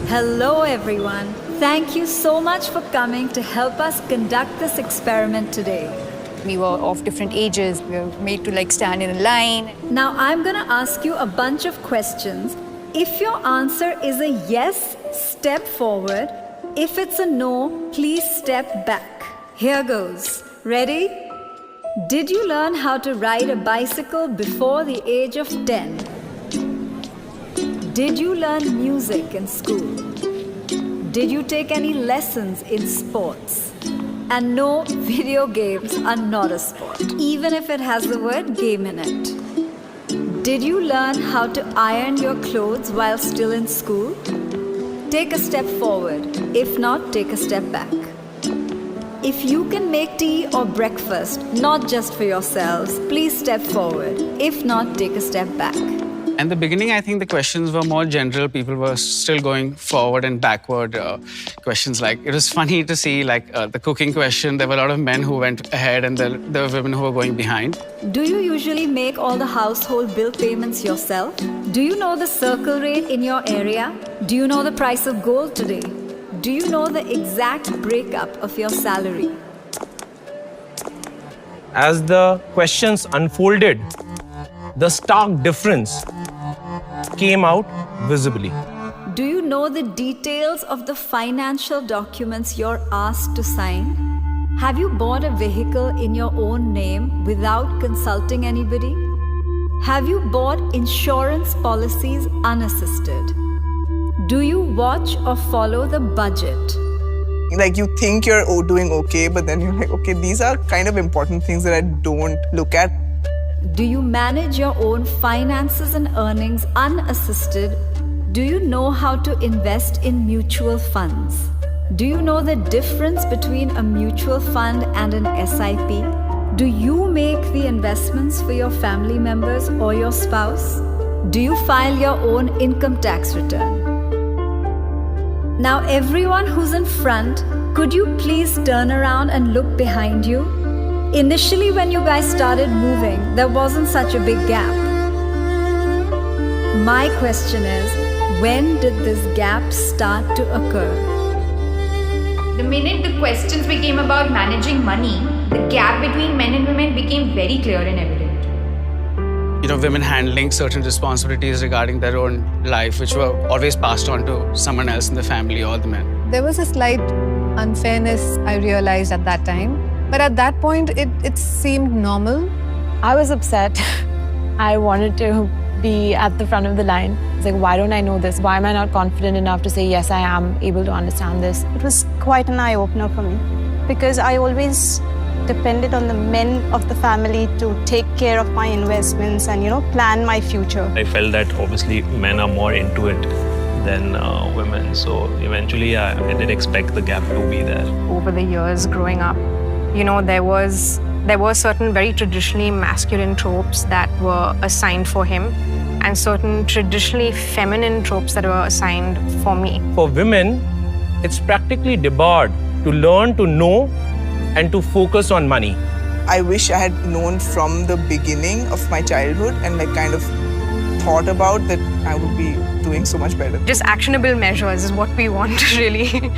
Hello everyone. Thank you so much for coming to help us conduct this experiment today. We were of different ages. We were made to stand in a line. Now I'm gonna ask you a bunch of questions. If your answer is a yes, step forward. If it's a no, please step back. Here goes. Ready? Did you learn how to ride a bicycle before the age of 10? Did you learn music in school? Did you take any lessons in sports? And no, video games are not a sport, even if it has the word game in it. Did you learn how to iron your clothes while still in school? Take a step forward. If not, take a step back. If you can make tea or breakfast, not just for yourselves, please step forward. If not, take a step back. In the beginning, I think the questions were more general. People were still going forward and backward. Questions like, it was funny to see the cooking question. There were a lot of men who went ahead and there were women who were going behind. Do you usually make all the household bill payments yourself? Do you know the circle rate in your area? Do you know the price of gold today? Do you know the exact breakup of your salary? As the questions unfolded, the stark difference came out visibly. Do you know the details of the financial documents you're asked to sign? Have you bought a vehicle in your own name without consulting anybody? Have you bought insurance policies unassisted? Do you watch or follow the budget? You think you're doing okay, but then you're like, okay, these are kind of important things that I don't look at. Do you manage your own finances and earnings unassisted? Do you know how to invest in mutual funds? Do you know the difference between a mutual fund and an SIP? Do you make the investments for your family members or your spouse? Do you file your own income tax return? Now everyone who's in front, could you please turn around and look behind you? Initially, when you guys started moving, there wasn't such a big gap. My question is, when did this gap start to occur? The minute the questions became about managing money, the gap between men and women became very clear and evident. Women handling certain responsibilities regarding their own life, which were always passed on to someone else in the family or the men. There was a slight unfairness I realized at that time. But at that point, it seemed normal. I was upset. I wanted to be at the front of the line. It's like, why don't I know this? Why am I not confident enough to say, yes, I am able to understand this? It was quite an eye-opener for me because I always depended on the men of the family to take care of my investments and, plan my future. I felt that obviously men are more into it than women. So eventually, I did expect the gap to be there. Over the years growing up, there were certain very traditionally masculine tropes that were assigned for him and certain traditionally feminine tropes that were assigned for me. For women, it's practically debarred to learn to know and to focus on money. I wish I had known from the beginning of my childhood and kind of thought about that I would be doing so much better. Just actionable measures is what we want really.